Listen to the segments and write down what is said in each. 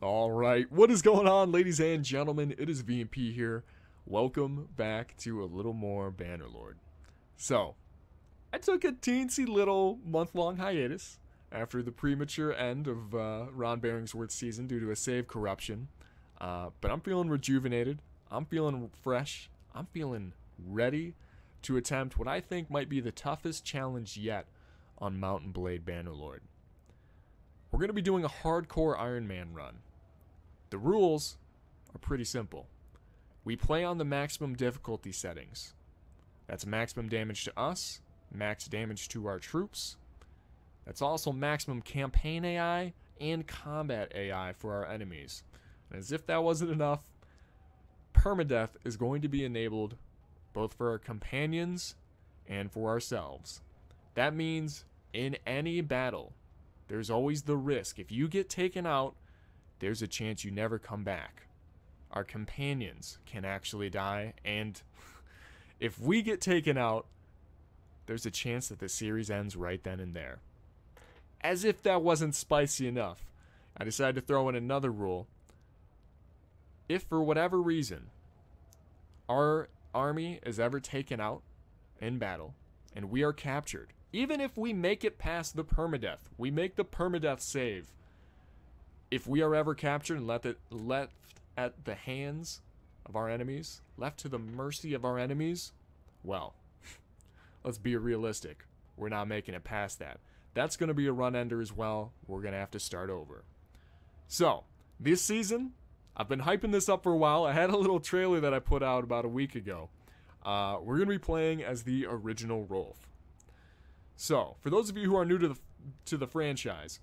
Alright, what is going on, ladies and gentlemen? It is VMP here. Welcome back to a little more Bannerlord. So, I took a teensy little month-long hiatus after the premature end of Ron Bearingsworth's season due to a save corruption. But I'm feeling rejuvenated. I'm feeling fresh. I'm feeling ready to attempt what I think might be the toughest challenge yet on Mountain Blade Bannerlord. We're going to be doing a hardcore Ironman run. The rules are pretty simple. We play on the maximum difficulty settings. That's maximum damage to us, max damage to our troops. That's also maximum campaign AI and combat AI for our enemies. And as if that wasn't enough, Permadeath is going to be enabled both for our companions and for ourselves. That means in any battle, there's always the risk. If you get taken out, there's a chance you never come back. Our companions can actually die, and if we get taken out, there's a chance that the series ends right then and there. As if that wasn't spicy enough, I decided to throw in another rule. If for whatever reason our army is ever taken out in battle and we are captured, even if we make it past the permadeath, we make the permadeath save, if we are ever captured and left at the hands of our enemies, left to the mercy of our enemies, well, let's be realistic. We're not making it past that. That's going to be a run ender as well. We're going to have to start over. So, this season, I've been hyping this up for a while. I had a little trailer that I put out about a week ago. We're going to be playing as the original Rolf. So, for those of you who are new to the franchise,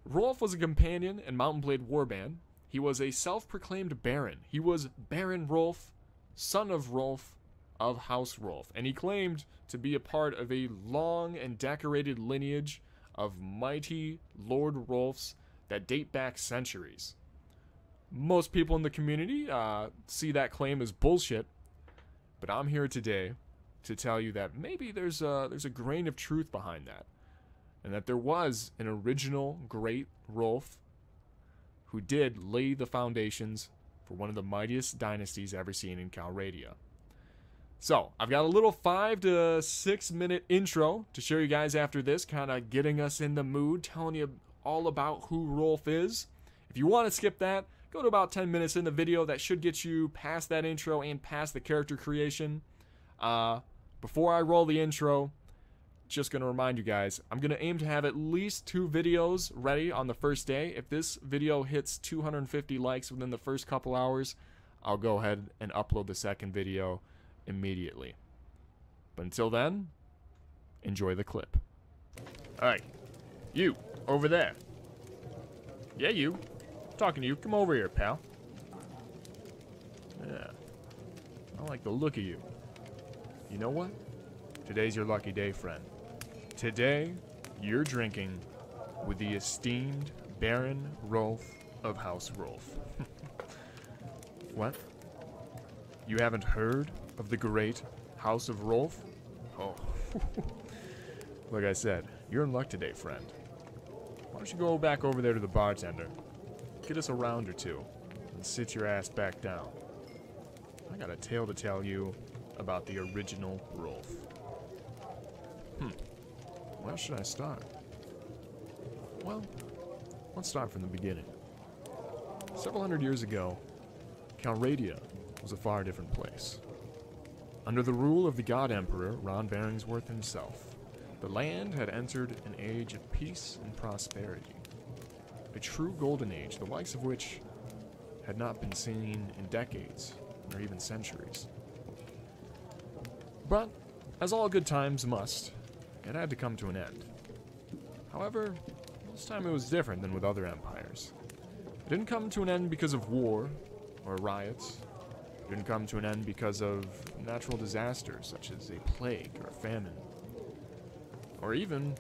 Rolf was a companion in Mountain Blade Warband. He was a self-proclaimed Baron. He was Baron Rolf, son of Rolf of House Rolf, and he claimed to be a part of a long and decorated lineage of mighty Lord Rolfs that date back centuries. Most people in the community see that claim as bullshit, but I'm here today to tell you that maybe there's a grain of truth behind that, and that there was an original great Rolf who did lay the foundations for one of the mightiest dynasties ever seen in Calradia. So, I've got a little 5 to 6 minute intro to show you guys after this, kind of getting us in the mood, telling you all about who Rolf is. If you want to skip that, go to about 10 minutes in the video. That should get you past that intro and past the character creation. Before I roll the intro, just going to remind you guys, I'm going to aim to have at least 2 videos ready on the first day. If this video hits 250 likes within the first couple hours, I'll go ahead and upload the second video immediately. But until then, enjoy the clip. Alright, you, over there. Yeah, you. I'm talking to you. Come over here, pal. Yeah. I like the look of you. You know what? Today's your lucky day, friend. Today, you're drinking with the esteemed Baron Rolf of House Rolf. What? You haven't heard of the great House of Rolf? Oh. Like I said, you're in luck today, friend. Why don't you go back over there to the bartender, get us a round or two, and sit your ass back down. I got a tale to tell you about the original Rolf. Where should I start? Well, let's start from the beginning. Several hundred years ago, Calradia was a far different place. Under the rule of the God Emperor, Ron Bearingsworth himself, the land had entered an age of peace and prosperity. A true golden age, the likes of which had not been seen in decades, or even centuries. But, as all good times must, it had to come to an end. However, this time it was different than with other empires. It didn't come to an end because of war or riots. It didn't come to an end because of natural disasters such as a plague or a famine. Or even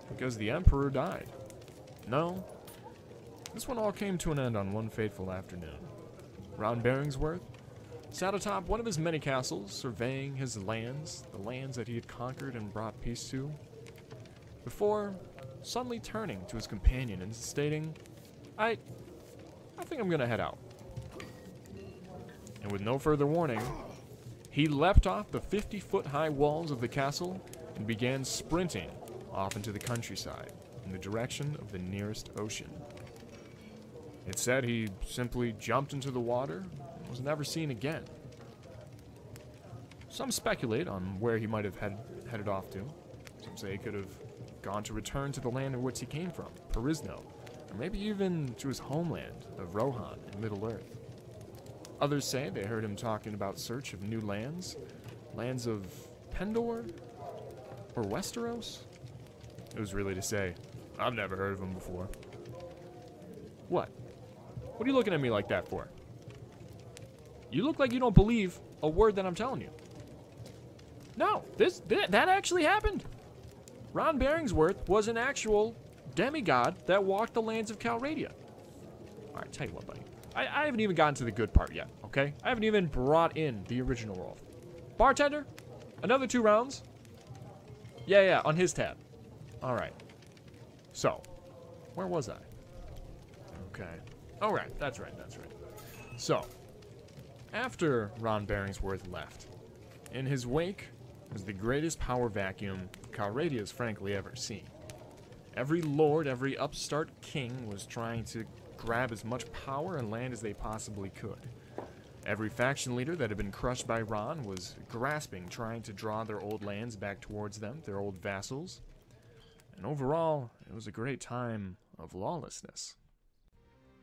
because the emperor died. No, this one all came to an end on one fateful afternoon. Ron Bearingsworth sat atop one of his many castles, surveying his lands, the lands that he had conquered and brought peace to, before suddenly turning to his companion and stating, I think I'm gonna head out. And with no further warning, he leapt off the 50-foot-high walls of the castle and began sprinting off into the countryside in the direction of the nearest ocean. It said he simply jumped into the water and was never seen again. Some speculate on where he might have headed off to. Some say he could have gone to return to the land in which he came from, Perisno, or maybe even to his homeland of Rohan in Middle-earth. Others say they heard him talking about search of new lands, lands of Pendor or Westeros. It was really to say, I've never heard of him before. What? What are you looking at me like that for? You look like you don't believe a word that I'm telling you. No, that actually happened. Ron Beringsworth was an actual demigod that walked the lands of Calradia. Alright, tell you what, buddy. I haven't even gotten to the good part yet, okay? I haven't even brought in the original Rolf. Bartender, another 2 rounds. Yeah, on his tab. Alright. So, where was I? Okay. Alright, that's right. So, after Ron Beringsworth left, in his wake was the greatest power vacuum Calradia's frankly ever seen. Every lord, every upstart king was trying to grab as much power and land as they possibly could. Every faction leader that had been crushed by Ron was grasping, trying to draw their old lands back towards them, their old vassals. And overall, it was a great time of lawlessness.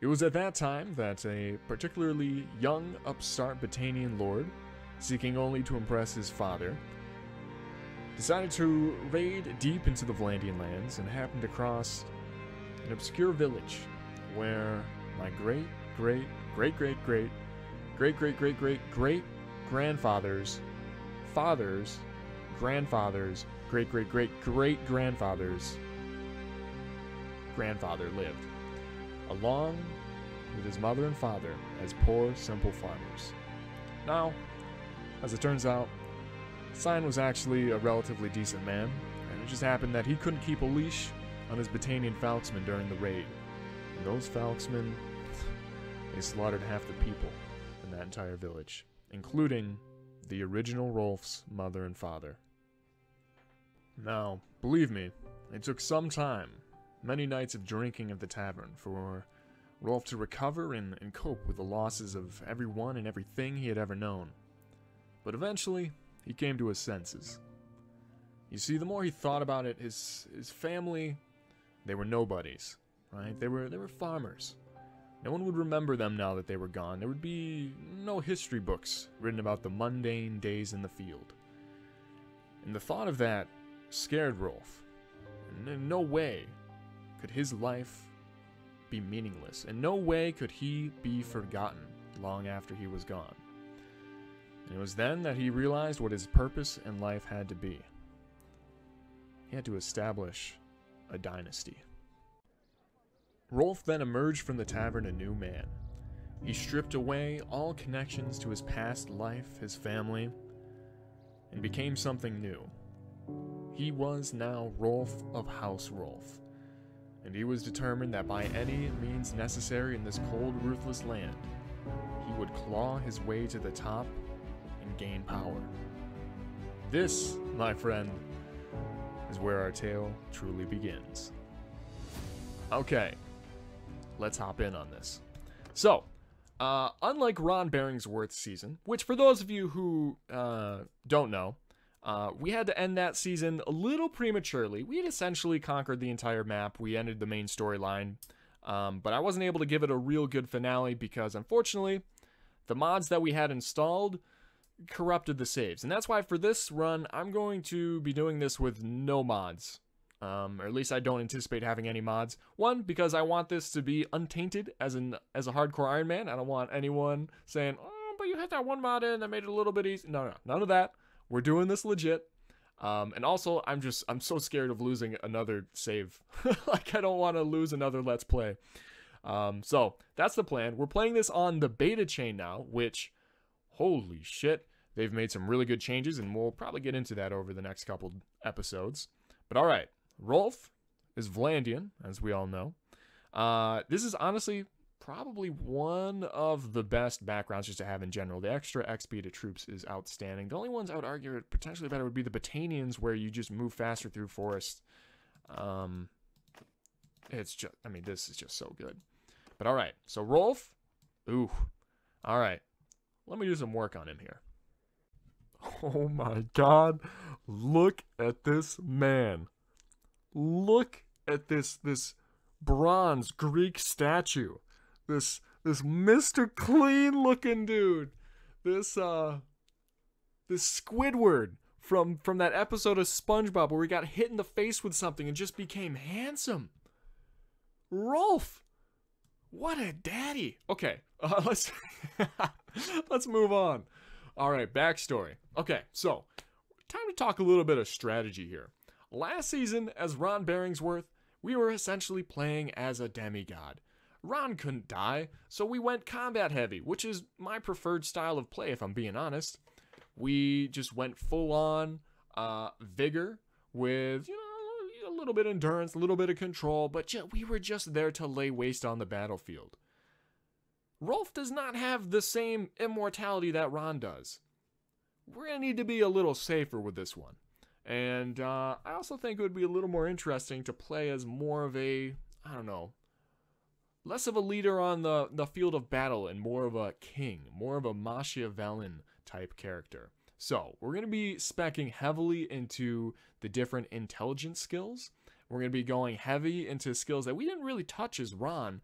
It was at that time that a particularly young upstart Batanian lord, seeking only to impress his father, decided to raid deep into the Vlandian lands and happened across an obscure village where my great grandfather's father's grandfather's great grandfather's grandfather lived, along with his mother and father as poor, simple farmers. Now, as it turns out, Sign was actually a relatively decent man, and it just happened that he couldn't keep a leash on his Batanian falxmen during the raid. And those falxmen, they slaughtered half the people in that entire village, including the original Rolf's mother and father. Now, believe me, it took some time, many nights of drinking at the tavern, for Rolf to recover and cope with the losses of everyone and everything he had ever known. But eventually, he came to his senses. You see, the more he thought about it, his family, they were nobodies, right? They were farmers. No one would remember them now that they were gone. There would be no history books written about the mundane days in the field. And the thought of that scared Rolf. And in no way could his life be meaningless. In no way could he be forgotten long after he was gone. And it was then that he realized what his purpose in life had to be. He had to establish a dynasty. Rolf then emerged from the tavern a new man. He stripped away all connections to his past life, his family, and became something new. He was now Rolf of House Rolf, and he was determined that by any means necessary in this cold, ruthless land, he would claw his way to the top and gain power. This, my friend, is where our tale truly begins. Okay, let's hop in on this. So, unlike Ron Beringsworth's season, which for those of you who don't know, we had to end that season a little prematurely. We had essentially conquered the entire map. We ended the main storyline, but I wasn't able to give it a real good finale because, unfortunately, the mods that we had installed corrupted the saves. And that's why for this run, I'm going to be doing this with no mods. Or at least I don't anticipate having any mods. One, because I want this to be untainted as a hardcore Iron Man. I don't want anyone saying, oh, but you had that one mod in that made it a little bit easy. No, none of that. We're doing this legit. And also, I'm so scared of losing another save. Like, I don't want to lose another Let's Play. So, that's the plan. We're playing this on the beta chain now, which, holy shit, they've made some really good changes, and we'll probably get into that over the next couple episodes. But alright, Rolf is Vlandian, as we all know. This is honestly probably one of the best backgrounds just to have in general. The extra XP to troops is outstanding. The only ones I would argue are potentially better would be the Botanians, where you just move faster through forests. It's just, I mean, this is just so good. But all right, so Rolf, ooh, all right. Let me do some work on him here. Oh my God, look at this man. Look at this bronze Greek statue. This Mr. Clean looking dude. This Squidward from that episode of SpongeBob where he got hit in the face with something and just became handsome. Rolf, what a daddy. Okay, let's let's move on. All right, backstory. Okay, so time to talk a little bit of strategy here. Last season, as Ron Bearingsworth, we were essentially playing as a demigod. Ron couldn't die, so we went combat heavy, which is my preferred style of play if I'm being honest. We just went full on vigor with, you know, a little bit of endurance, a little bit of control, but we were just there to lay waste on the battlefield. Rolf does not have the same immortality that Ron does. We're going to need to be a little safer with this one. And I also think it would be a little more interesting to play as more of a, I don't know, less of a leader on the field of battle and more of a king, more of a Machiavellian type character. So we're going to be speccing heavily into the different intelligence skills. We're going to be going heavy into skills that we didn't really touch as Ron.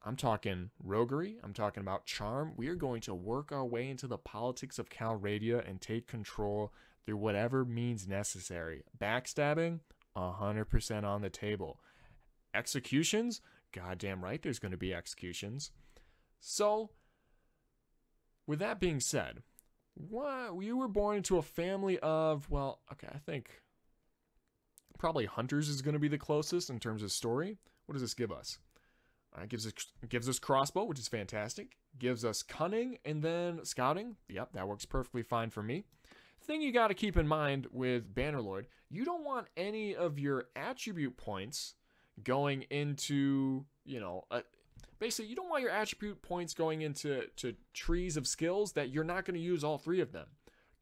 I'm talking roguery. I'm talking about charm. We are going to work our way into the politics of Calradia and take control through whatever means necessary. Backstabbing, 100% on the table. Executions, goddamn right there's going to be executions. So, with that being said, you were born into a family of, well, okay, I think probably hunters is going to be the closest in terms of story. What does this give us? It gives us crossbow, which is fantastic. Gives us cunning and then scouting. Yep, that works perfectly fine for me. Thing you got to keep in mind with Bannerlord, you don't want any of your attribute points going into, you know, basically you don't want your attribute points going into trees of skills that you're not going to use all three of them.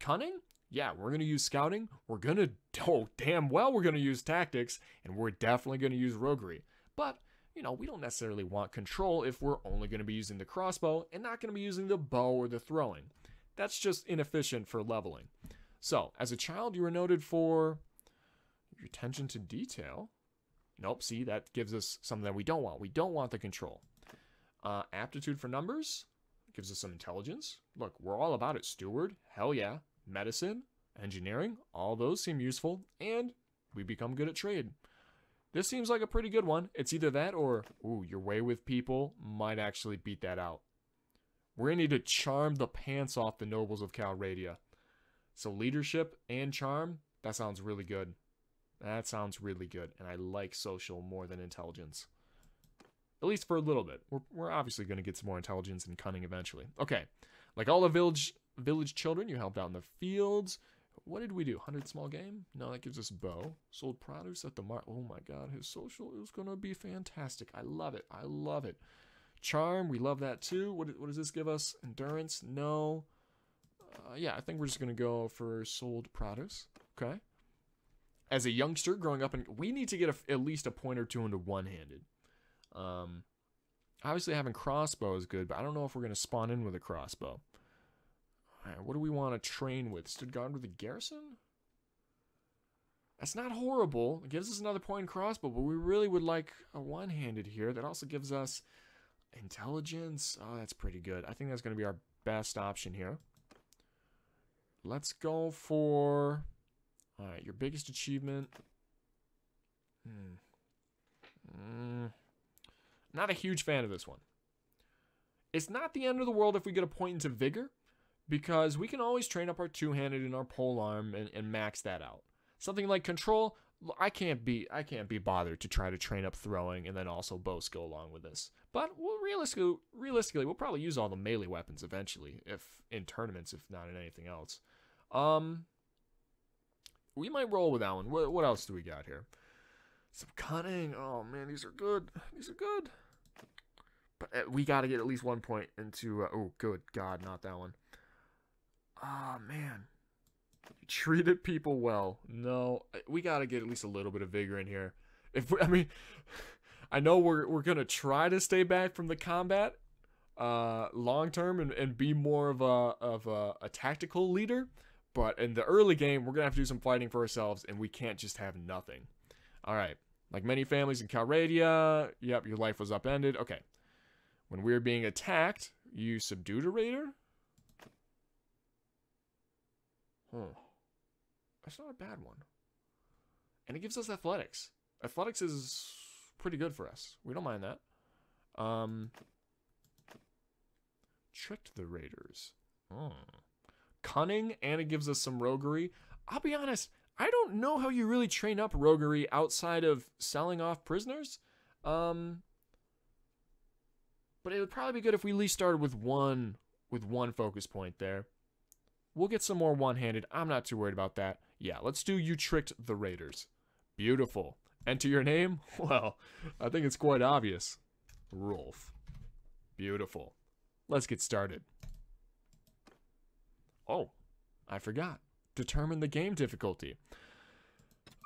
Cunning? Yeah, we're going to use scouting. We're going to, oh, damn well we're going to use tactics, and we're definitely going to use roguery. But you know, we don't necessarily want control if we're only going to be using the crossbow and not going to be using the bow or the throwing. That's just inefficient for leveling. So, as a child, you were noted for your attention to detail. Nope, see, that gives us something that we don't want. We don't want the control. Aptitude for numbers gives us some intelligence. Look, we're all about it. Steward, hell yeah. Medicine, engineering, all those seem useful. And we become good at trade. This seems like a pretty good one. It's either that or, ooh, your way with people might actually beat that out. We're going to need to charm the pants off the nobles of Calradia. So leadership and charm, that sounds really good. That sounds really good. And I like social more than intelligence. At least for a little bit. We're obviously going to get some more intelligence and cunning eventually. Okay. Like all the village children, you helped out in the fields. What did we do? 100 small game? No, that gives us bow. Sold produce at the market. Oh my god, his social is going to be fantastic. I love it. I love it. Charm, we love that too. What does this give us? Endurance? No. Yeah, I think we're just going to go for sold produce. Okay. As a youngster growing up, we need to get at least a point or two into one-handed. Obviously having crossbow is good, but I don't know if we're going to spawn in with a crossbow. Alright, what do we want to train with? Stood guard with a garrison? That's not horrible. It gives us another point in crossbow, but we really would like a one-handed here. That also gives us intelligence. Oh, that's pretty good. I think that's going to be our best option here. Let's go for... Alright, your biggest achievement. Not a huge fan of this one. It's not the end of the world if we get a point into vigor, because we can always train up our two-handed and our polearm and max that out. Something like control, I can't be bothered to try to train up throwing and then also bow skill along with this. But realistically, we'll probably use all the melee weapons eventually, if in tournaments, if not in anything else. We might roll with that one. What else do we got here? Some cunning. Oh man, these are good. These are good. But we got to get at least 1 point into... oh, good God, not that one. Oh, man. You treated people well. No, we got to get at least a little bit of vigor in here. I know we're going to try to stay back from the combat long term and be more of a tactical leader. But in the early game, we're going to have to do some fighting for ourselves, and we can't just have nothing. All right. Like many families in Calradia, yep, your life was upended. Okay. When we were being attacked, you subdued a raider? That's not a bad one. And it gives us athletics. Athletics is pretty good for us. We don't mind that. Tricked the raiders. Cunning, and it gives us some roguery. I'll be honest, I don't know how you really train up roguery outside of selling off prisoners. But it would probably be good if we at least started with one focus point there. We'll get some more one-handed. I'm not too worried about that. Yeah, let's do you tricked the raiders. Beautiful. Enter your name? Well, I think it's quite obvious. Rolf. Beautiful. Let's get started. Oh, I forgot. Determine the game difficulty.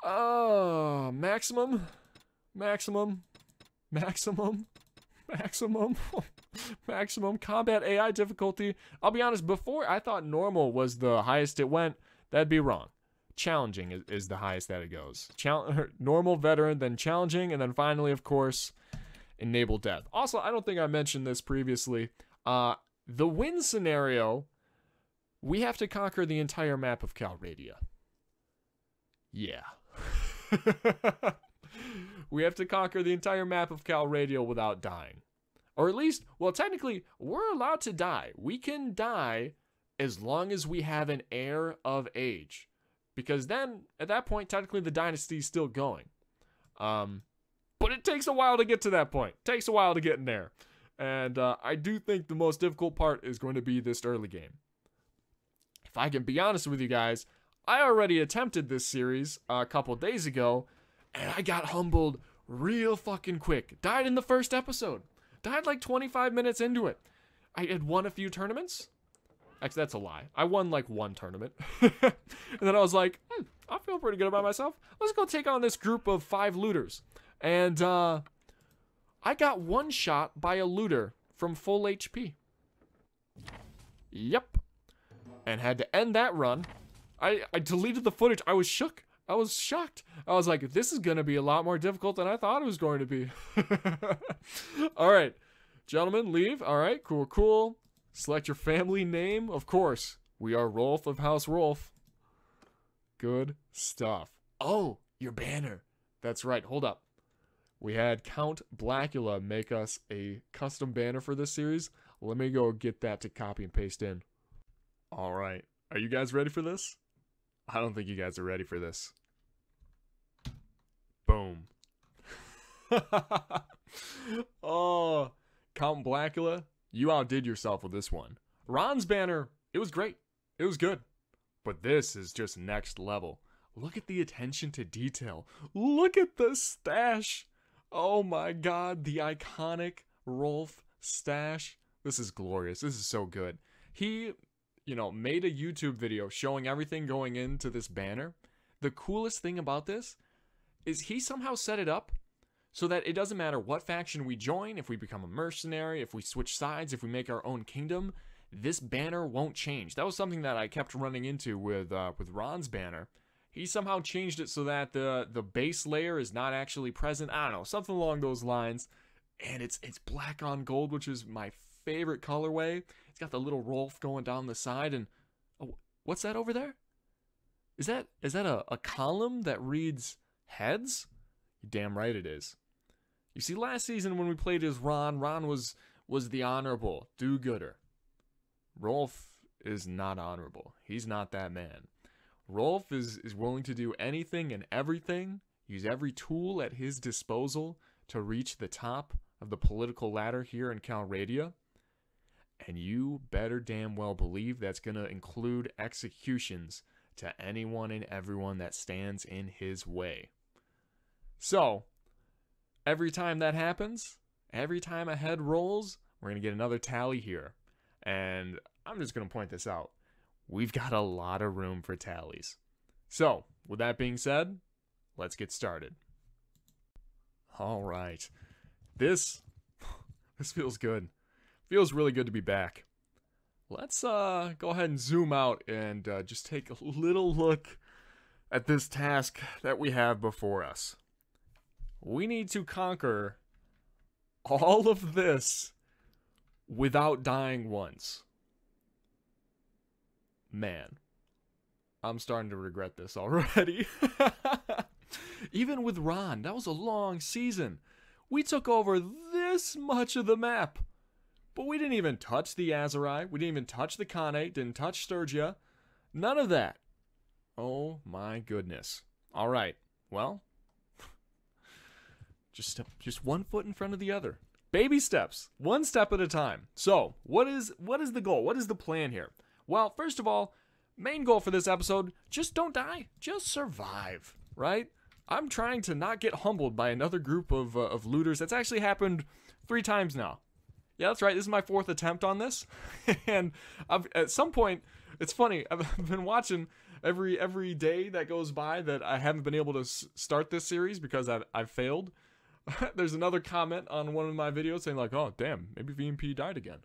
Maximum. Maximum. Maximum. Maximum. Maximum combat AI difficulty. I'll be honest, before I thought normal was the highest it went. That'd be wrong. Challenging is the highest that it goes. Normal, veteran, then challenging, and then finally, of course, enable death. Also, I don't think I mentioned this previously. The win scenario, we have to conquer the entire map of Calradia. Yeah. We have to conquer the entire map of Calradia without dying. Or at least, well, technically, we're allowed to die. We can die as long as we have an heir of age. Because then, at that point, technically the dynasty is still going. But it takes a while to get to that point. It takes a while to get in there. And I do think the most difficult part is going to be this early game. If I can be honest with you guys, I already attempted this series a couple days ago, and I got humbled real fucking quick. Died in the first episode. Died like 25 minutes into it. I had won a few tournaments. Actually, that's a lie. I won like one tournament. And then I was like, I feel pretty good about myself. Let's go take on this group of 5 looters. And I got one shot by a looter from full HP. Yep. And had to end that run. I deleted the footage. I was shook. I was shocked. I was like, this is going to be a lot more difficult than I thought it was going to be. All right. Gentlemen, leave. All right. Cool, cool. Select your family name. Of course. We are Rolf of House Rolf. Good stuff. Oh, your banner. That's right. Hold up. We had Count Blackula make us a custom banner for this series. Let me go get that to copy and paste in. All right. Are you guys ready for this? I don't think you guys are ready for this. Boom. Oh, Count Blackula, you outdid yourself with this one. Ron's banner, it was great. It was good. But this is just next level. Look at the attention to detail. Look at the stash. Oh my god, the iconic Rolf stash. This is glorious. This is so good. He, made a YouTube video showing everything going into this banner. The coolest thing about this is he somehow set it up so that it doesn't matter what faction we join, if we become a mercenary, if we switch sides, if we make our own kingdom, this banner won't change. That was something that I kept running into with Ron's banner. He somehow changed it so that the base layer is not actually present. I don't know, something along those lines. And it's black on gold, which is my favorite colorway. It's got the little Rolf going down the side, and oh, what's that over there? Is that a column that reads heads? You're damn right it is. You see, last season when we played as Ron was the honorable do-gooder. Rolf is not honorable. He's not that man. Rolf is willing to do anything and everything, use every tool at his disposal to reach the top of the political ladder here in Calradia. And you better damn well believe that's going to include executions to anyone and everyone that stands in his way. So, every time that happens, Every time a head rolls, we're going to get another tally here. And I'm just going to point this out. We've got a lot of room for tallies. So, with that being said, let's get started. All right. This feels good. Feels really good to be back. Let's go ahead and zoom out and just take a little look at this task that we have before us. We need to conquer all of this without dying once. Man, I'm starting to regret this already. Even with Ron, that was a long season. We took over this much of the map. But we didn't even touch the Azurai. We didn't even touch the Khanate. Didn't touch Sturgia. None of that. Oh my goodness. All right. Well, just one foot in front of the other. Baby steps. One step at a time. So, what is the goal? What is the plan here? Well, first of all, main goal for this episode, just don't die. Just survive, right? I'm trying to not get humbled by another group of looters. That's actually happened 3 times now. Yeah, that's right. This is my 4th attempt on this. And at some point, it's funny. I've been watching every day that goes by that I haven't been able to start this series because I've failed. There's another comment on one of my videos saying like, oh, damn, maybe VMP died again.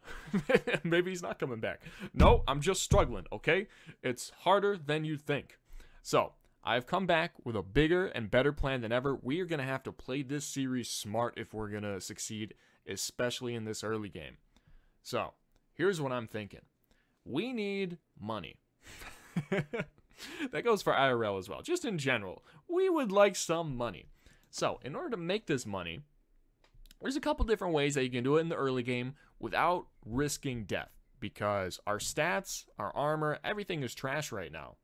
Maybe he's not coming back. No, I'm just struggling, okay? It's harder than you think. So, I've come back with a bigger and better plan than ever. We are going to have to play this series smart if we're going to succeed, especially in this early game. So, here's what I'm thinking. We need money. That goes for IRL as well. Just in general, we would like some money. So, in order to make this money, there's a couple different ways that you can do it in the early game without risking death. Because our stats, our armor, everything is trash right now.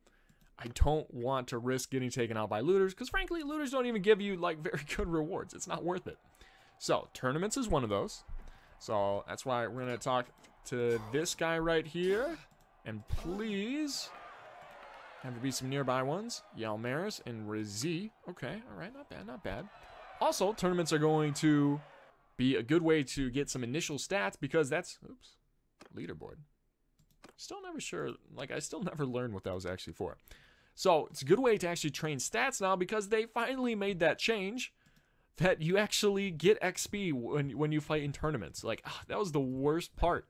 I don't want to risk getting taken out by looters, because frankly, looters don't even give you, like, very good rewards. It's not worth it. So, tournaments is one of those. So, that's why we're going to talk to this guy right here. And please have to be some nearby ones. Yalmaris and Rizi. Okay, alright, not bad, not bad. Also, tournaments are going to be a good way to get some initial stats, because that's, oops, leaderboard. Still never sure, like, I still never learned what that was actually for. So, it's a good way to actually train stats now, because they finally made that change that you actually get XP when you fight in tournaments. Like, that was the worst part.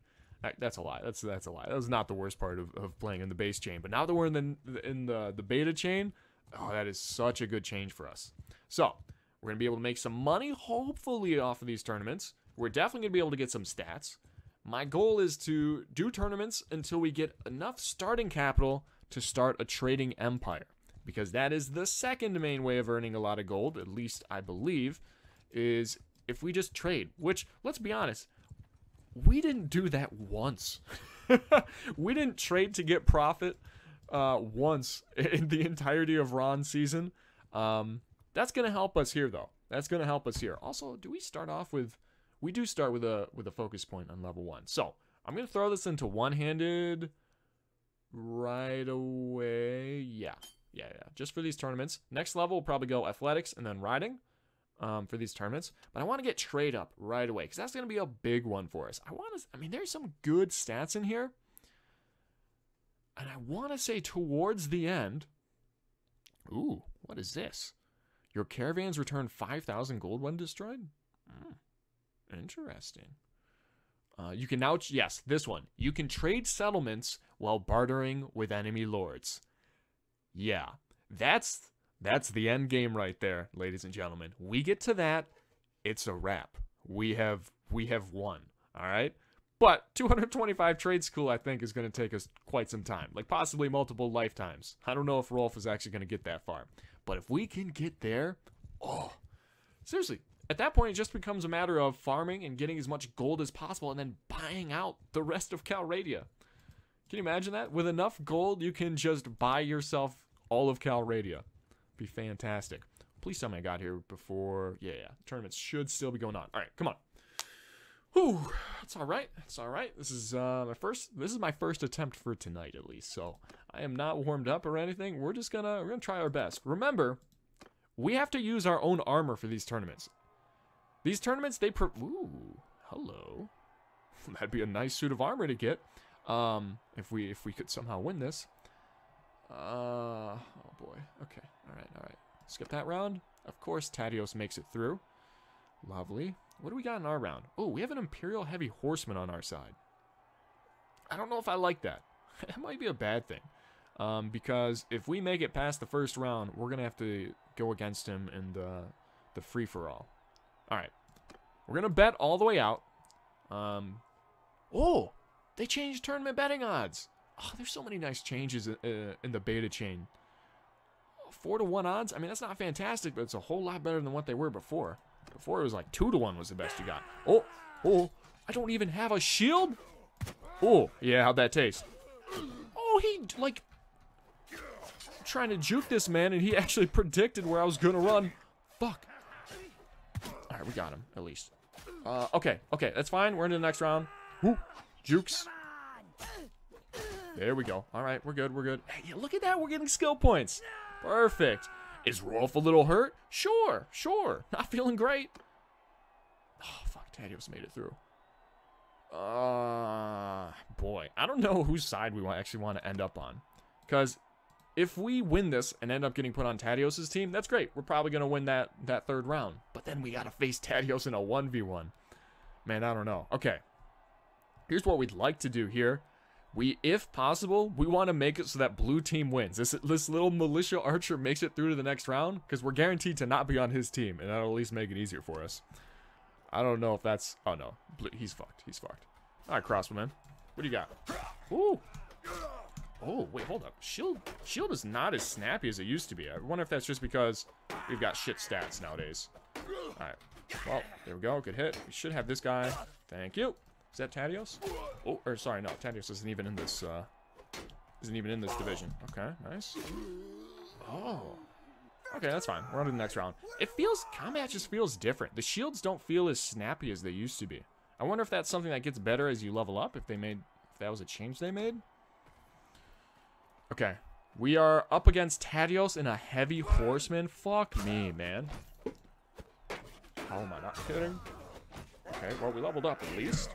That's a lie. That's a lie. That was not the worst part of playing in the base chain. But now that we're in the beta chain, oh, that is such a good change for us. So, we're going to be able to make some money, hopefully, off of these tournaments. We're definitely going to be able to get some stats. My goal is to do tournaments until we get enough starting capital to start a trading empire. Because that is the second main way of earning a lot of gold, at least I believe, is if we just trade. Which, let's be honest, we didn't do that once. We didn't trade to get profit once in the entirety of Ron's season. That's going to help us here, though. That's going to help us here. Also, do we start off with... We do start with a focus point on level 1. So, I'm going to throw this into one-handed right away. Yeah. Just for these tournaments. Next level will probably go athletics and then riding for these tournaments. But I want to get trade up right away, because that's going to be a big one for us. I mean, there's some good stats in here. And I want to say towards the end... Ooh, what is this? Your caravans return 5,000 gold when destroyed? Interesting. You can now... Yes, this one. You can trade settlements while bartering with enemy lords. Yeah, that's the end game right there, ladies and gentlemen. We get to that, it's a wrap. We have won, all right? But 225 trade school, I think, is going to take us quite some time, like possibly multiple lifetimes. I don't know if Rolf is actually going to get that far. But if we can get there, oh, seriously, at that point, it just becomes a matter of farming and getting as much gold as possible and then buying out the rest of Calradia. Can you imagine that? With enough gold, you can just buy yourself all of Calradia. Be fantastic. Please tell me I got here before... Yeah. Tournaments should still be going on. All right, come on. Whew. It's all right. It's all right. This is my first attempt for tonight, at least. So I am not warmed up or anything. We're gonna try our best. Remember, we have to use our own armor for these tournaments. These tournaments, ooh, hello. That'd be a nice suit of armor to get. If we could somehow win this. Oh boy. Okay. All right. Skip that round. Of course, Tadios makes it through. Lovely. What do we got in our round? Oh, we have an Imperial Heavy Horseman on our side. I don't know if I like that. It might be a bad thing. Because if we make it past the first round, we're going to have to go against him in the free-for-all. Alright. We're going to bet all the way out. Oh! They changed tournament betting odds. Oh, there's so many nice changes in the beta chain. 4-to-1 odds? I mean, that's not fantastic, but it's a whole lot better than what they were before. Before it was like 2-to-1 was the best you got. Oh! I don't even have a shield? Oh, yeah, how'd that taste? Oh, he, like, trying to juke this man, and he actually predicted where I was gonna run. Fuck. Alright, we got him, at least. Okay, that's fine. We're into the next round. Woo, jukes. There we go. Alright, we're good. Hey, yeah, look at that. We're getting skill points. Perfect. Is Rolf a little hurt? Sure. Not feeling great. Oh, fuck. Tadios made it through. Boy. I don't know whose side we actually want to end up on. Because if we win this and end up getting put on Tadios' team, that's great. We're probably going to win that third round. But then we got to face Tadios in a 1v1. Man, I don't know. Okay. Here's what we'd like to do here. If possible, we want to make it so that blue team wins. This little militia archer makes it through to the next round because we're guaranteed to not be on his team, and that'll at least make it easier for us. I don't know if that's... Oh, no. He's fucked. All right, Crossbowman. What do you got? Ooh. Oh, wait, hold up. Shield is not as snappy as it used to be. I wonder if that's just because we've got shit stats nowadays. All right. Well, there we go. Good hit. We should have this guy. Thank you. Is that Tadios? Oh, or sorry, no. Tadios isn't even in this, division. Okay, nice. Oh. Okay, that's fine. We're on to the next round. Combat just feels different. The shields don't feel as snappy as they used to be. I wonder if that's something that gets better as you level up, if that was a change they made. Okay. We are up against Tadios in a heavy horseman. Fuck me, man. How am I not kidding? Okay, well, we leveled up at least.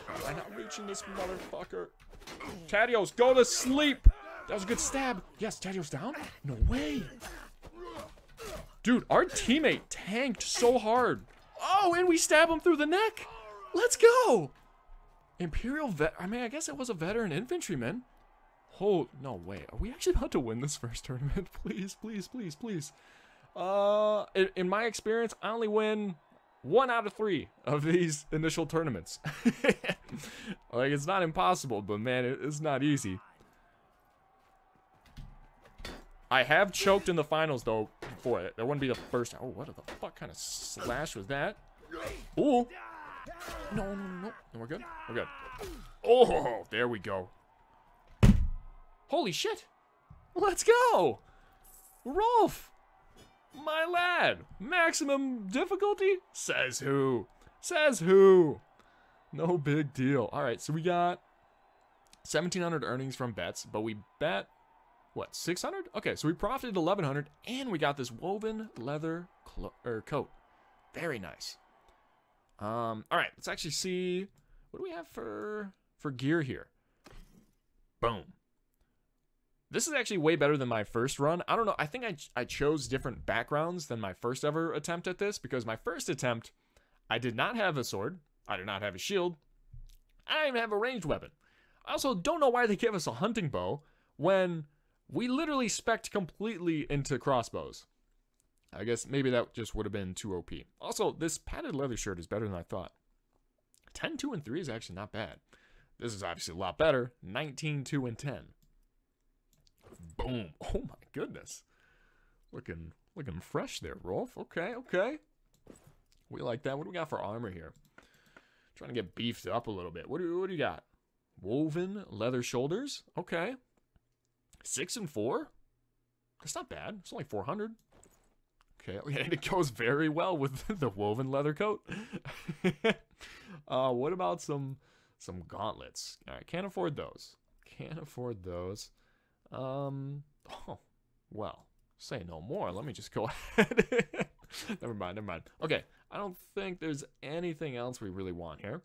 Am I not reaching this motherfucker? Tadios, go to sleep! That was a good stab. Yes, Tadios down? No way. Dude, our teammate tanked so hard. Oh, and we stab him through the neck. Let's go. Imperial vet. I mean, I guess it was a veteran infantryman. Oh, no way. Are we actually about to win this first tournament? Please. In my experience, I only win 1 out of 3 of these initial tournaments. Like, it's not impossible, but man, it's not easy. I have choked in the finals, though, before. That wouldn't be the first time. Oh, what the fuck kind of slash was that? Ooh. No. We're good? We're good. Oh, there we go. Holy shit. Let's go. Rolf. My lad. Maximum difficulty? Says who? No big deal. All right, so we got 1,700 earnings from bets, but we bet... What, 600? Okay, so we profited 1,100, and we got this woven leather coat. Very nice. All right, let's actually see. What do we have for gear here? Boom. This is actually way better than my first run. I don't know. I think I chose different backgrounds than my first ever attempt at this, because my first attempt, I did not have a sword. I did not have a shield. I didn't even have a ranged weapon. I also don't know why they gave us a hunting bow when... we literally spec'd completely into crossbows. I guess maybe that just would have been too OP. Also, this padded leather shirt is better than I thought. 10, 2, and 3 is actually not bad. This is obviously a lot better. 19, 2, and 10. Boom. Oh my goodness. Looking fresh there, Rolf. Okay. We like that. What do we got for armor here? Trying to get beefed up a little bit. What do you got? Woven leather shoulders. Okay. 6 and 4? That's not bad. It's only 400. Okay, and it goes very well with the woven leather coat. What about some gauntlets? All right, can't afford those. Oh, well, say no more. Let me just go ahead Never mind, never mind. Okay, I don't think there's anything else we really want here.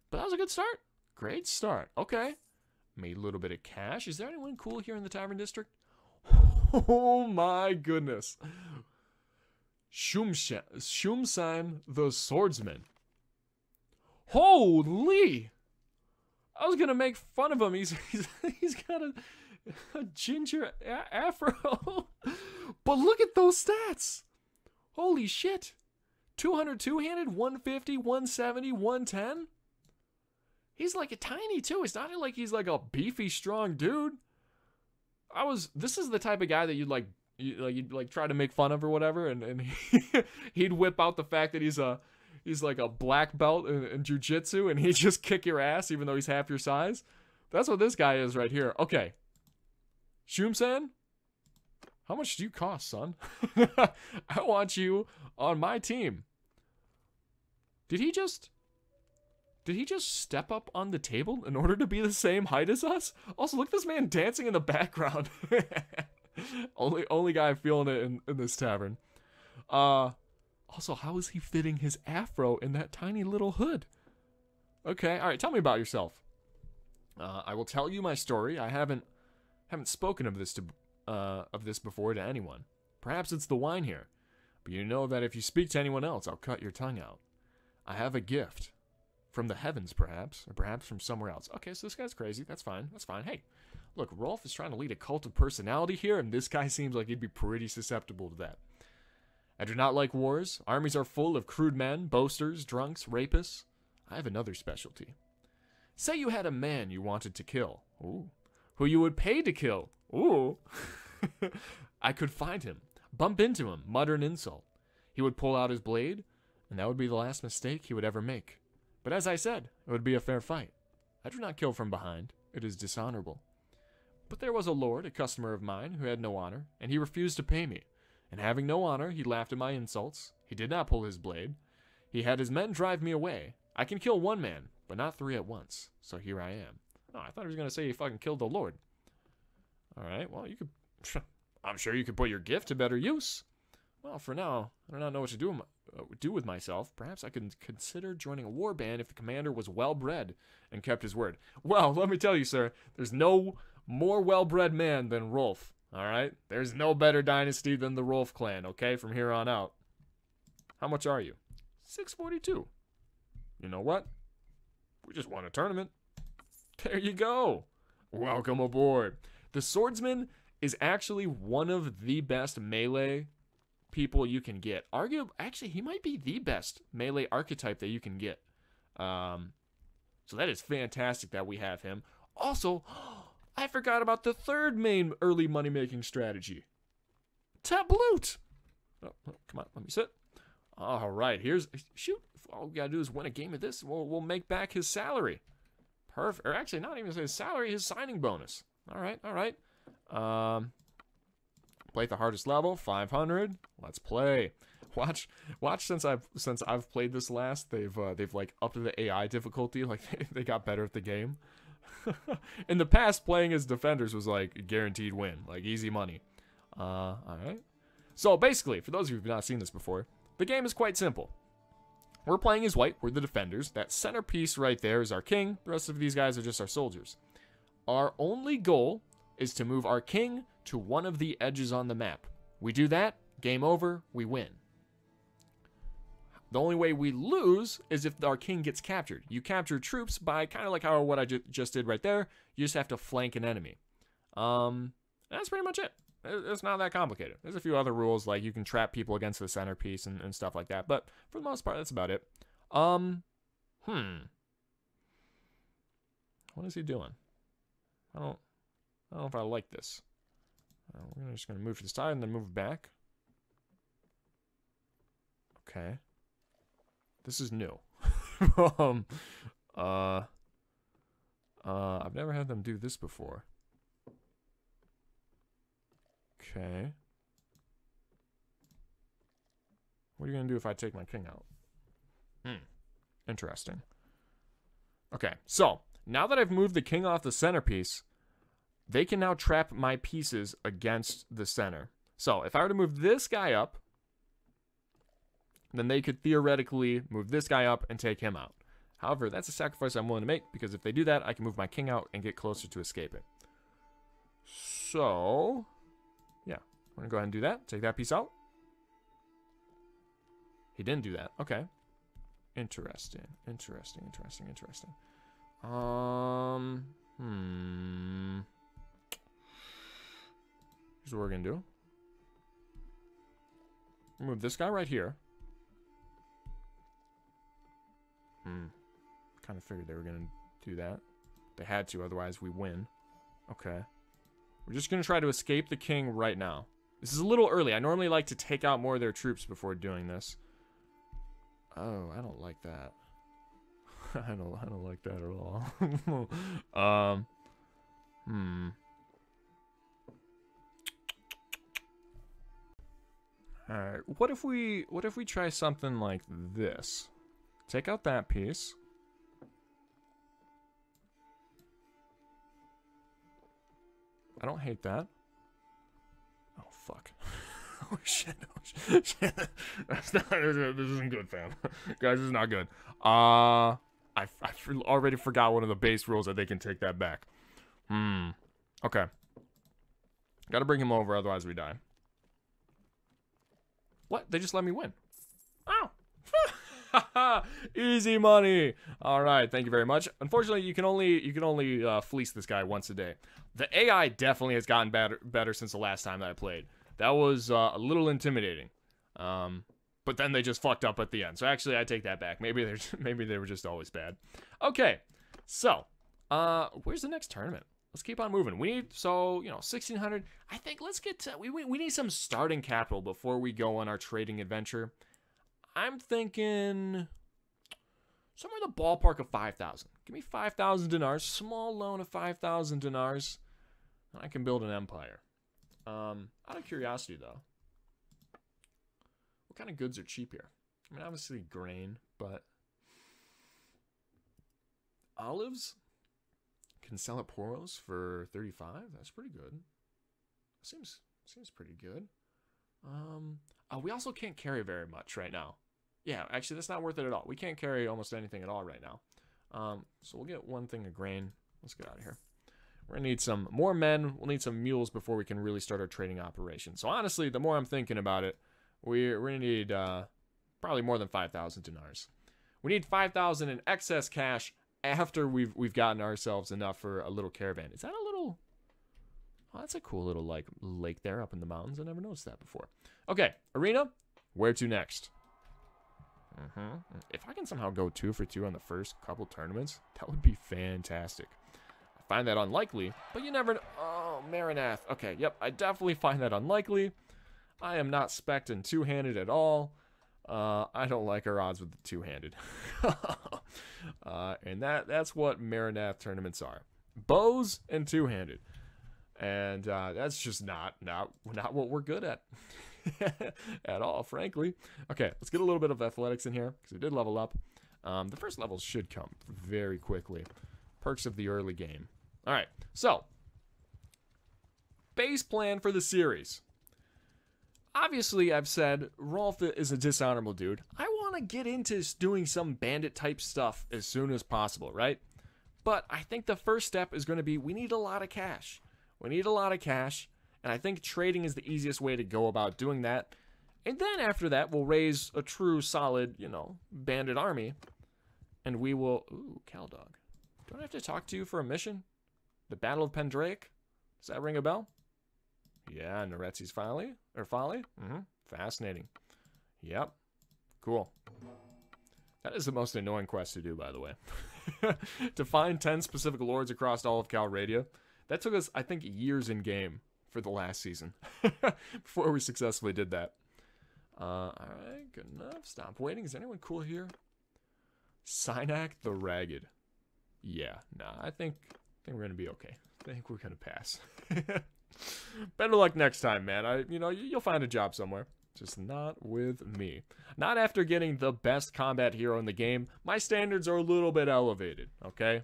But that was a good start. Great start. Okay. Made a little bit of cash. Is there anyone cool here in the Tavern District? Oh my goodness. Shumsan the Swordsman. Holy! I was gonna make fun of him. He's got a ginger afro. But look at those stats. Holy shit. 200 two-handed, 150, 170, 110. He's like a tiny too. It's not like he's like a beefy, strong dude. This is the type of guy that you'd try to make fun of or whatever, and he'd whip out the fact that he's like a black belt in jiu-jitsu, and he'd just kick your ass even though he's half your size. That's what this guy is right here. Okay. Shumsan, how much do you cost, son? I want you on my team. Did he just step up on the table in order to be the same height as us? Also, look at this man dancing in the background. only guy feeling it in this tavern. Also, how is he fitting his afro in that tiny little hood? Okay, all right, tell me about yourself. I will tell you my story. I haven't spoken of this before to anyone. Perhaps it's the wine here, but you know that if you speak to anyone else, I'll cut your tongue out. I have a gift. From the heavens, perhaps, or perhaps from somewhere else. Okay, so this guy's crazy. That's fine. That's fine. Hey, look, Rolf is trying to lead a cult of personality here, and this guy seems like he'd be pretty susceptible to that. I do not like wars. Armies are full of crude men, boasters, drunks, rapists. I have another specialty. Say you had a man you wanted to kill. Ooh. Who you would pay to kill. Ooh. I could find him, bump into him, mutter an insult. He would pull out his blade, and that would be the last mistake he would ever make. But as I said, it would be a fair fight. I do not kill from behind. It is dishonorable. But there was a lord, a customer of mine, who had no honor, and he refused to pay me. And having no honor, he laughed at my insults. He did not pull his blade. He had his men drive me away. I can kill one man, but not three at once. So here I am. Oh, I thought he was going to say he fucking killed the lord. All right, well, you could... I'm sure you could put your gift to better use. Well, for now, I do not know what to do with myself. Perhaps I could consider joining a war band if the commander was well-bred and kept his word. Well, let me tell you, sir, there's no more well-bred man than Rolf, all right? There's no better dynasty than the Rolf clan, okay, from here on out. How much are you? 642. You know what? We just won a tournament. There you go. Welcome aboard. The swordsman is actually one of the best melee people you can get. Actually, he might be the best melee archetype that you can get. So that is fantastic that we have him. Also, I forgot about the third main early money-making strategy. Tap loot. Oh, come on, let me sit. All right, shoot. All we gotta do is win a game of this. We'll make back his salary. Perfect. Or actually, not even his salary, his signing bonus. All right, all right. Play at the hardest level, 500. Let's play. Watch. Since I've played this last, they've like upped the AI difficulty. Like they got better at the game. In the past, playing as defenders was like a guaranteed win, like easy money. All right. So basically, for those of you who've not seen this before, the game is quite simple. We're playing as white. We're the defenders. That centerpiece right there is our king. The rest of these guys are just our soldiers. Our only goal is to move our king to one of the edges on the map. We do that, game over, we win. The only way we lose is if our king gets captured. You capture troops by kind of like what I just did right there. You just have to flank an enemy. That's pretty much it. It's not that complicated. There's a few other rules, like you can trap people against the centerpiece and stuff like that. But for the most part, that's about it. What is he doing? I don't know if I like this. We're just going to move to the side and then move back. Okay. This is new. I've never had them do this before. Okay. What are you going to do if I take my king out? Interesting. Okay, so now that I've moved the king off the centerpiece, they can now trap my pieces against the center. So if I were to move this guy up, then they could theoretically move this guy up and take him out. However, that's a sacrifice I'm willing to make, because if they do that, I can move my king out and get closer to escaping. So, yeah, we're going to go ahead and do that. Take that piece out. He didn't do that. Okay. Interesting. Interesting. Interesting. Interesting. Here's what we're going to do. Move this guy right here. Kind of figured they were going to do that. They had to, otherwise we win. Okay. We're just going to try to escape the king right now. This is a little early. I normally like to take out more of their troops before doing this. Oh, I don't like that. I don't like that at all. Alright, what if we try something like this? Take out that piece. I don't hate that. Oh, fuck. Oh, shit. Oh, shit. That's not, this isn't good, fam. Guys, this is not good. I already forgot one of the base rules that they can take that back. Okay. Gotta bring him over, otherwise we die. What? They just let me win. Oh. Easy money. All right, thank you very much. Unfortunately, you can only fleece this guy once a day. The AI definitely has gotten better since the last time that I played. That was a little intimidating. But then they just fucked up at the end. So actually, I take that back. Maybe they were just always bad. Okay, so where's the next tournament? Let's keep on moving. We need, so, 1,600. I think let's get to, we need some starting capital before we go on our trading adventure. I'm thinking somewhere in the ballpark of 5,000. Give me 5,000 dinars, small loan of 5,000 dinars, and I can build an empire. Out of curiosity, though, what kind of goods are cheap here? I mean, obviously grain, but olives? Can sell at Poros for 35. That's pretty good. Seems pretty good. We also can't carry very much right now. Yeah, actually, that's not worth it at all. We can't carry almost anything at all right now. So we'll get one thing of grain. Let's get out of here. We're gonna need some more men. We'll need some mules before we can really start our trading operation. So honestly, the more I'm thinking about it, we're gonna need probably more than 5,000 dinars. We need 5,000 in excess cash after we've gotten ourselves enough for a little caravan. Is that a little... Oh, that's a cool little, like, lake there up in the mountains. I never noticed that before. Okay, arena. Where to next? If I can somehow go 2 for 2 on the first couple tournaments, that would be fantastic. I find that unlikely, but you never know. Oh, Permadeath. Okay, yep, I definitely find that unlikely. I am not spec'd two-handed at all. I don't like our odds with the two-handed. And that's what Permadeath tournaments are. Bows and two-handed. And that's just not what we're good at. At all, frankly. Okay, let's get a little bit of athletics in here, because we did level up. The first levels should come very quickly. Perks of the early game. Alright, so base plan for the series. Obviously, I've said Rolf is a dishonorable dude. I want to get into doing some bandit type stuff as soon as possible, right? But I think the first step is going to be, we need a lot of cash. We need a lot of cash, and I think trading is the easiest way to go about doing that. And then after that, we'll raise a true, solid, bandit army. And we will... Ooh, Caldog. Do I have to talk to you for a mission? The Battle of Pendraic? Does that ring a bell? Yeah, Noretzi's Folly. Fascinating. Yep. Cool. That is the most annoying quest to do, by the way. To find 10 specific lords across all of Calradia. That took us, I think, years in game for the last season. Before we successfully did that. Alright, good enough. Stop waiting. Is anyone cool here? Synac the Ragged. Yeah, nah, I think we're gonna be okay. I think we're gonna pass. Better luck next time, man. You'll find a job somewhere. Just not with me. Not after getting the best combat hero in the game. My standards are a little bit elevated, okay?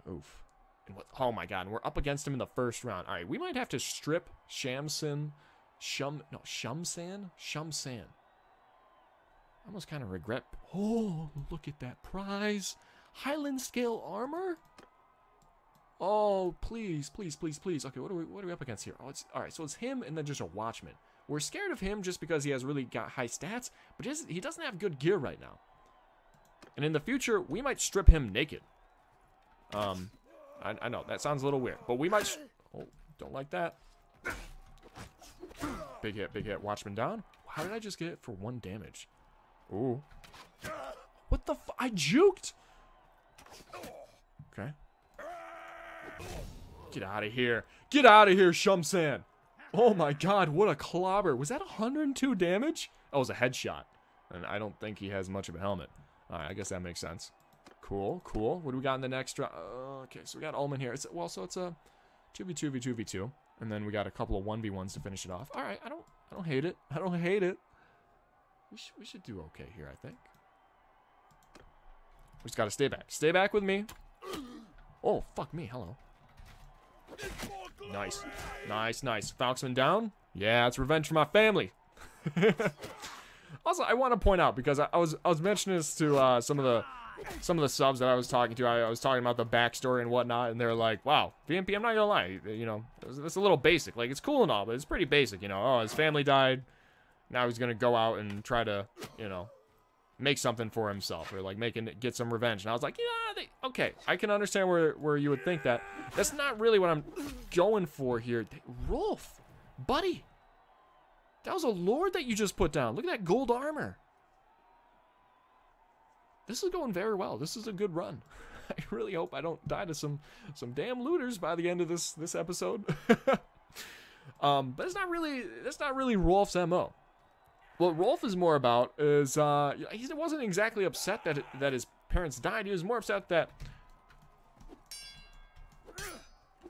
Oof. And what, oh my god, and we're up against him in the first round. Alright, we might have to strip Shamsin Shumsan? Shumsan. I almost kind of regret. Oh, look at that prize. Highland scale armor? Oh, please, please, please, please. Okay, what are we up against here? Oh, all right, so it's him and then just a watchman. We're scared of him just because he has really got high stats, but he doesn't have good gear right now. And in the future, we might strip him naked. I know, that sounds a little weird, but we might... Oh, don't like that. Big hit. Watchman down. How did I just get it for 1 damage? Ooh. What the f... I juked! Okay. Get out of here. Get out of here, Shumsan. Oh my god, what a clobber. Was that 102 damage? Oh, it was a headshot. And I don't think he has much of a helmet. Alright, I guess that makes sense. Cool, cool. What do we got in the next round? Okay, so we got Ullman here. So it's a 2v2v2v2. And then we got a couple of 1v1s to finish it off. Alright, I don't hate it. I don't hate it. We should do okay here, I think. We just gotta stay back. Stay back with me. Oh, fuck me. Hello. Nice. Nice, nice. Falksman down. Yeah, it's revenge for my family. Also, I want to point out, because I was mentioning this to some of the subs that I was talking to. I was talking about the backstory and whatnot, and they're like, wow, VMP, I'm not gonna lie, you know, it's a little basic. Like, it's cool and all, but it's pretty basic, you know. Oh, his family died. Now he's gonna go out and try to, you know, make something for himself, or like get some revenge. And I was like, yeah, okay, I can understand where you would think that. That's not really what I'm going for here. Rolf, buddy, that was a lord that you just put down. Look at that gold armor. This is going very well. This is a good run. I really hope I don't die to some damn looters by the end of this episode. But that's not really Rolf's MO. What Rolf is more about is, he wasn't exactly upset that his parents died. He was more upset that...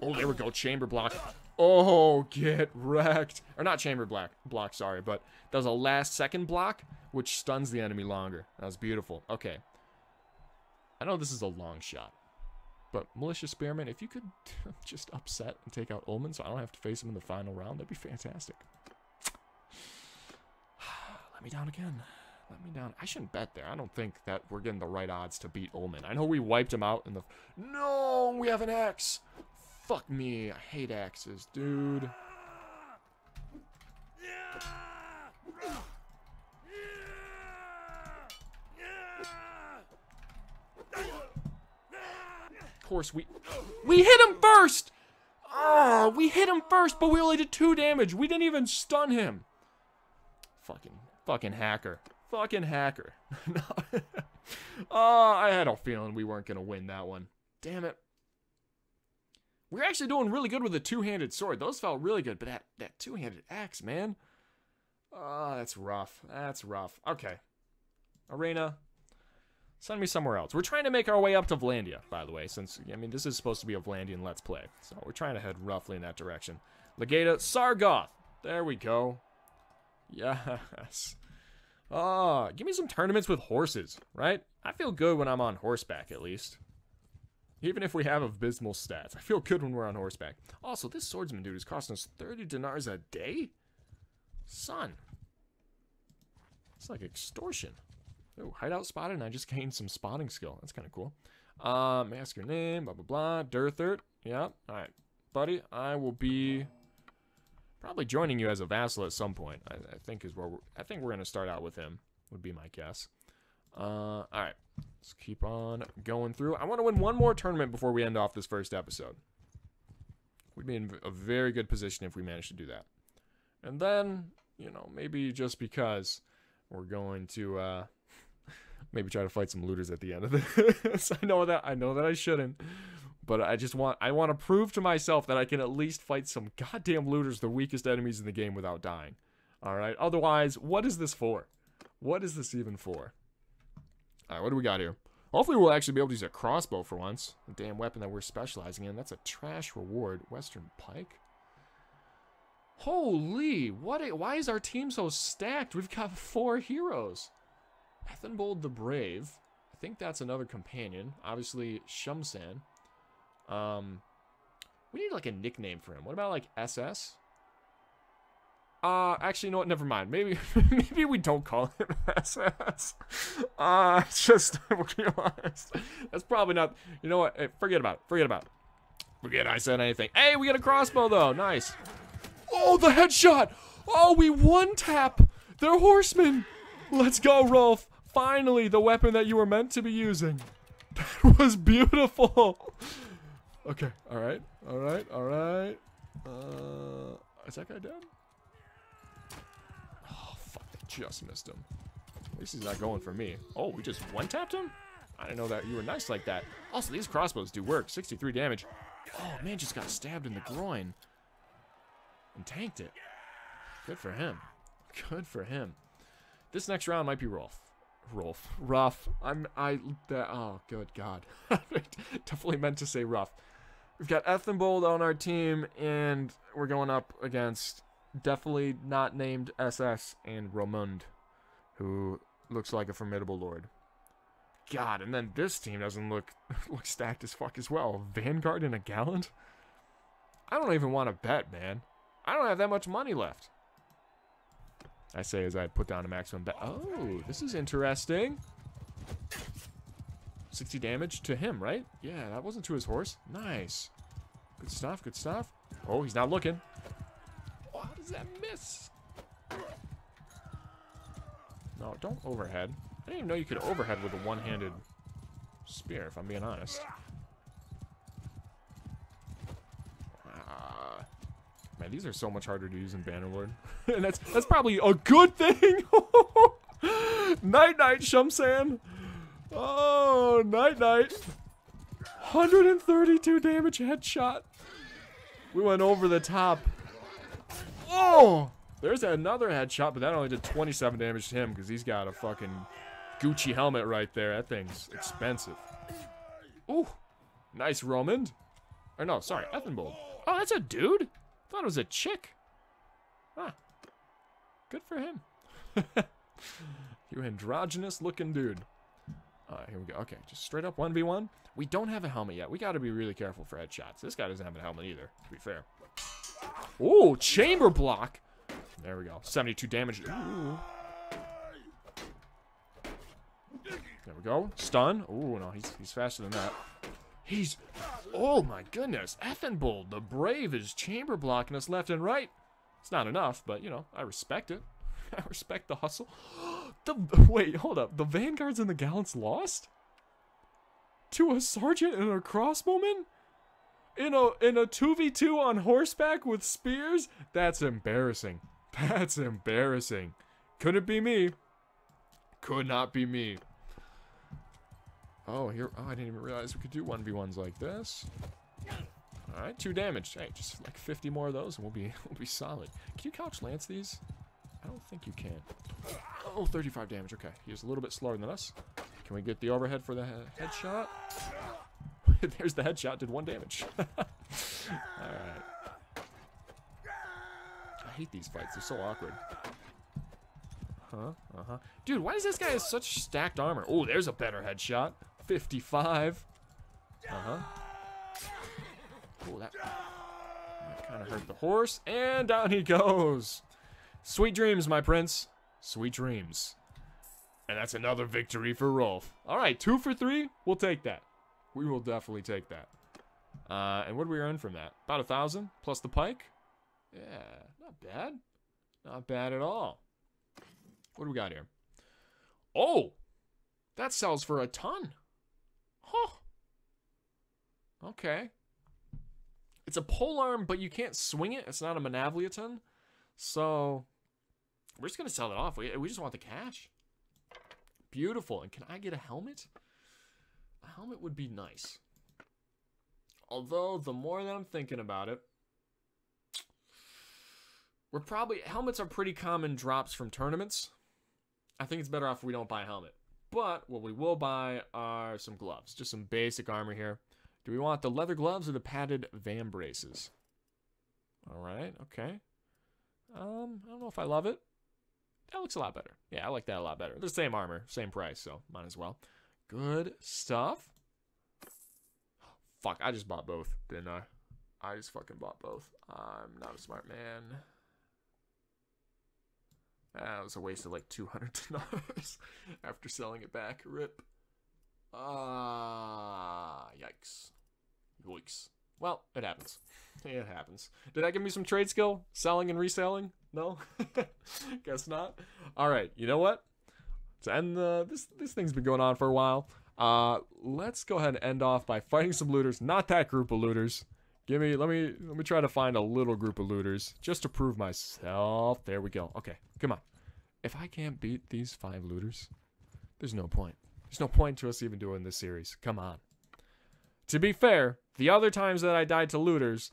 Oh, there we go. Chamber block. Oh, get wrecked. Or not chamber block, sorry. But that was a last second block, which stuns the enemy longer. That was beautiful. Okay. I know this is a long shot. But Militia Spearman, if you could just upset and take out Ullman so I don't have to face him in the final round, that'd be fantastic. Let me down again. Let me down. I shouldn't bet there. I don't think that we're getting the right odds to beat Ullman. I know we wiped him out in the... No, we have an axe. Fuck me. I hate axes, dude. Of course, we hit him first. Oh, we hit him first, but we only did 2 damage. We didn't even stun him. Fucking hacker. Fucking hacker. Oh, I had a feeling we weren't going to win that one. Damn it. We're actually doing really good with a 2-handed sword. Those felt really good, but that 2-handed axe, man. Oh, that's rough. That's rough. Okay. Arena. Send me somewhere else. We're trying to make our way up to Vlandia, by the way, since, I mean, this is supposed to be a Vlandian Let's Play. So we're trying to head roughly in that direction. Legata Sargoth. There we go. Yes. Oh, give me some tournaments with horses, right? I feel good when I'm on horseback, at least. Even if we have abysmal stats. I feel good when we're on horseback. Also, this swordsman dude is costing us 30 dinars a day? Son. It's like extortion. Oh, hideout spotted, and I just gained some spotting skill. That's kind of cool. Ask your name, blah, blah, blah. Durthert. Yeah. All right. Buddy, I will be... probably joining you as a vassal at some point. I think we're going to start out with him, would be my guess. All right. Let's keep on going through. I want to win one more tournament before we end off this first episode. We'd be in a very good position if we manage to do that. And then, you know, maybe just because we're going to maybe try to fight some looters at the end of this. I know that I shouldn't. But I want to prove to myself that I can at least fight some goddamn looters, the weakest enemies in the game, without dying. Alright, otherwise, what is this for? What is this even for? Alright, what do we got here? Hopefully we'll actually be able to use a crossbow for once. A damn weapon that we're specializing in. That's a trash reward. Western Pike? Holy, why is our team so stacked? We've got 4 heroes. Ethenbold the Brave. I think that's another companion. Obviously, Shumsan. We need like a nickname for him. What about like SS? Actually, you know what? Never mind. Maybe maybe we don't call him SS. Just we'll be honest. That's probably not. You know what? Hey, forget about it. Forget about it. Forget I said anything. Hey, we got a crossbow though. Nice. Oh, the headshot. Oh, we one tap. They're horsemen. Let's go, Rolf. Finally, the weapon that you were meant to be using. That was beautiful. Okay. All right. All right. All right. Is that guy dead? Oh, fuck. I just missed him. At least he's not going for me. Oh, we just one-tapped him? I didn't know that you were nice like that. Also, these crossbows do work. 63 damage. Oh, man just got stabbed in the groin. And tanked it. Good for him. Good for him. This next round might be Rolf. Rough. Oh, good God. Definitely meant to say rough. We've got Ethenbold on our team, and we're going up against definitely not named SS and Romund, who looks like a formidable lord. God, and then this team doesn't look stacked as fuck as well. Vanguard and a Gallant? I don't even want to bet, man. I don't have that much money left. I say as I put down a maximum bet. Oh, this is interesting. 60 damage to him, right? Yeah, that wasn't to his horse. Nice. Good stuff, good stuff. Oh, he's not looking. Oh, how does that miss? No, don't overhead. I didn't even know you could overhead with a one-handed spear, if I'm being honest. Man, these are so much harder to use in Bannerlord. And that's probably a good thing. Night-night, Shumsan. Oh, night-night. 132 damage headshot. We went over the top. Oh! There's another headshot, but that only did 27 damage to him because he's got a fucking Gucci helmet right there. That thing's expensive. Ooh. Nice Romand. Or no, sorry, Ethenbold. Oh, that's a dude? Thought it was a chick. Ah. Good for him. You androgynous looking dude. Alright, here we go. Okay, just straight up 1v1. We don't have a helmet yet. We gotta be really careful for headshots. This guy doesn't have a helmet either, to be fair. Ooh, chamber block. There we go. 72 damage. Ooh. There we go. Stun. Ooh, no, he's faster than that. Oh my goodness. Ethenbold, the brave, is chamber blocking us left and right. It's not enough, but, you know, I respect it. I respect the hustle. Wait, hold up. The Vanguards and the Gallants lost? To a sergeant and a crossbowman? In a 2v2 on horseback with spears? That's embarrassing. That's embarrassing. Couldn't be me. Could not be me. Oh, here. Oh, I didn't even realize we could do 1v1s like this. All right, 2 damage. Hey, just like 50 more of those, and we'll be solid. Can you couch lance these? I don't think you can. Oh, 35 damage. Okay, he's a little bit slower than us. Can we get the overhead for the headshot? There's the headshot. Did 1 damage. All right. I hate these fights. They're so awkward. Dude, why does this guy have such stacked armor? Oh, there's a better headshot. 55. Oh, that kind of hurt the horse. And down he goes. Sweet dreams, my prince. Sweet dreams. And that's another victory for Rolf. All right, 2 for 3. We'll take that. We will definitely take that. And what do we earn from that? About 1,000 plus the pike. Yeah, not bad. Not bad at all. What do we got here? Oh, that sells for a ton. Huh. Okay. It's a polearm, but you can't swing it. It's not a Manavliaton. So we're just going to sell it off. We just want the cash. Beautiful. And can I get a helmet? A helmet would be nice. Although, the more that I'm thinking about it, helmets are pretty common drops from tournaments. I think it's better off if we don't buy a helmet. But what we will buy are some gloves. Just some basic armor here. Do we want the leather gloves or the padded vam braces? Alright, okay. I don't know if I love it. That looks a lot better. Yeah, I like that a lot better. The same armor, same price, so might as well. Good stuff. Fuck, I just bought both, didn't I? I just fucking bought both. I'm not a smart man. That was a waste of like $200 after selling it back. Rip. Yikes. Yoicks. Well, it happens. It happens. Did that give me some trade skill? Selling and reselling? No? Guess not. Alright, you know what? To end this thing's been going on for a while. Let's go ahead and end off by fighting some looters. Not that group of looters. Let me try to find a little group of looters just to prove myself. There we go. Okay, come on. If I can't beat these 5 looters, there's no point. There's no point to us even doing this series. Come on. To be fair, the other times that I died to looters,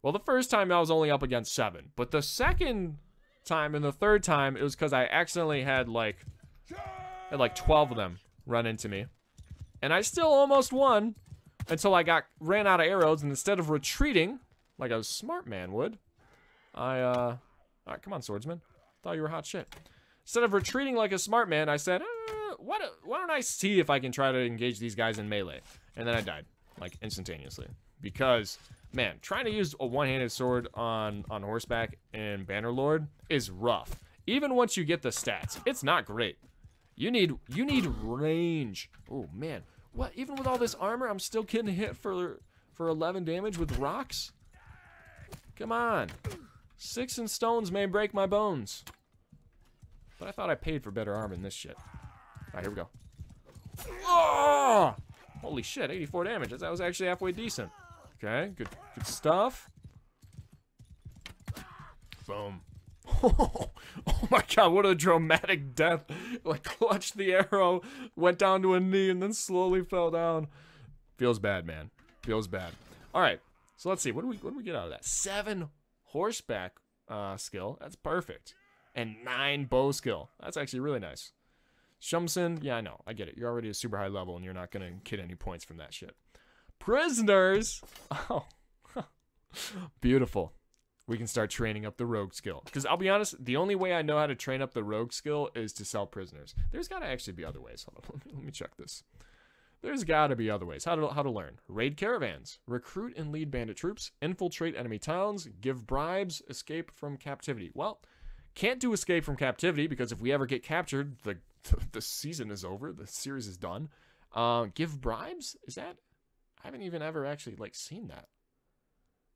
well, the first time I was only up against 7, but the second time and the third time it was because I accidentally had like 12 of them run into me, and I still almost won until I ran out of arrows, and instead of retreating like a smart man would, all right, come on, swordsman. Thought you were hot shit. Instead of retreating like a smart man, I said, why don't I see if I can try to engage these guys in melee? And then I died, like, instantaneously. Because, man, trying to use a one-handed sword on horseback in Bannerlord is rough. Even once you get the stats, it's not great. You need range. Oh, man. What? Even with all this armor, I'm still getting hit for 11 damage with rocks? Come on. 6 and stones may break my bones. But I thought I paid for better armor than this shit. Alright, here we go. Oh! Holy shit, 84 damage. That was actually halfway decent. Okay, good stuff. Boom. Oh my god, what a dramatic death. Like, clutched the arrow, went down to a knee, and then slowly fell down. Feels bad, man. Feels bad. Alright, so let's see. What do we get out of that? 7 horseback skill. That's perfect. And 9 bow skill. That's actually really nice. Shumson, yeah, I know. I get it. You're already a super high level, and you're not going to get any points from that shit. Prisoners! Oh. Beautiful. We can start training up the rogue skill. Because I'll be honest, the only way I know how to train up the rogue skill is to sell prisoners. There's got to actually be other ways. Hold on. Let me check this. There's got to be other ways. How to learn. Raid caravans. Recruit and lead bandit troops. Infiltrate enemy towns. Give bribes. Escape from captivity. Well, can't do escape from captivity because if we ever get captured, the season is over. The series is done. Give bribes? Is that? I haven't even ever actually like seen that.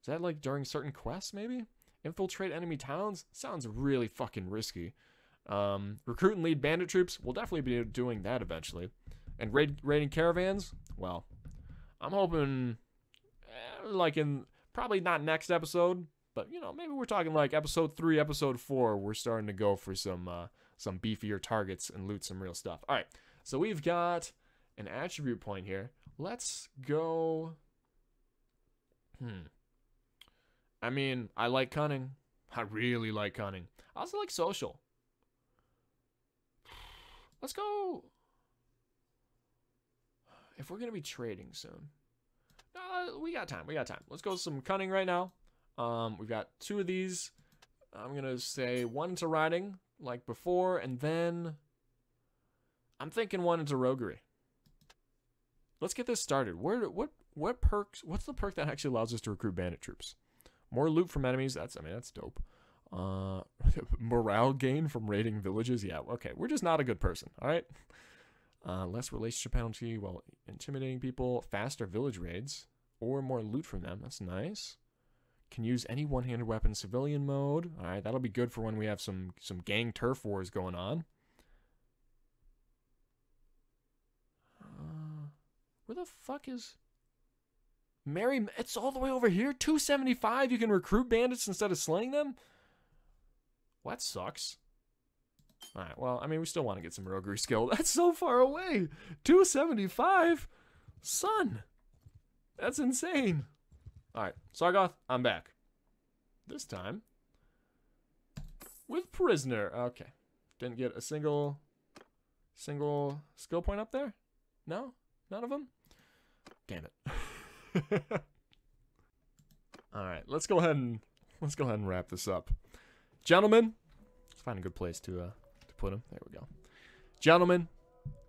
Is that like during certain quests maybe? Infiltrate enemy towns? Sounds really fucking risky. Recruit and lead bandit troops? We'll definitely be doing that eventually. And raiding caravans? Well, I'm hoping like in probably not next episode, but you know, maybe we're talking like episode 3, episode 4, we're starting to go for some beefier targets and loot some real stuff. All right. So we've got an attribute point here. Let's go. I mean, I like cunning. I really like cunning. I also like social. Let's go. If we're going to be trading soon. We got time. We got time. Let's go with some cunning right now. We've got 2 of these. I'm going to say 1 into riding, like before, and then I'm thinking 1 into roguery. Let's get this started. What perks? What's the perk that actually allows us to recruit bandit troops? More loot from enemies. That's dope. Morale gain from raiding villages. Yeah, okay. We're just not a good person. All right. Less relationship penalty while intimidating people. Faster village raids or more loot from them. That's nice. Can use any one-handed weapon civilian mode. All right, that'll be good for when we have some gang turf wars going on. Where the fuck is Mary? It's all the way over here. 275. You can recruit bandits instead of slaying them. Well, that sucks. All right. Well, I mean, we still want to get some roguery skill. That's so far away. 275, son. That's insane. All right, Sargoth, I'm back. This time with prisoner. Okay, didn't get a single skill point up there. No, none of them. Damn it. All right, let's go ahead and wrap this up, gentlemen. Let's find a good place to put him. There we go, gentlemen.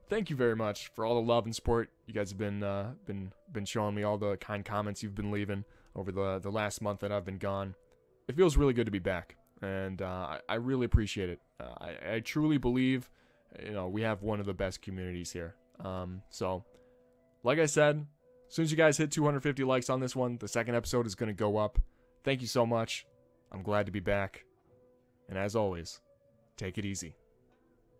Thank you very much for all the love and support you guys have been showing me, all the kind comments you've been leaving over the last month that I've been gone. It feels really good to be back. and I really appreciate it. I truly believe, we have one of the best communities here. So, like I said, as soon as you guys hit 250 likes on this one, the second episode is going to go up. Thank you so much. I'm glad to be back. And as always, take it easy.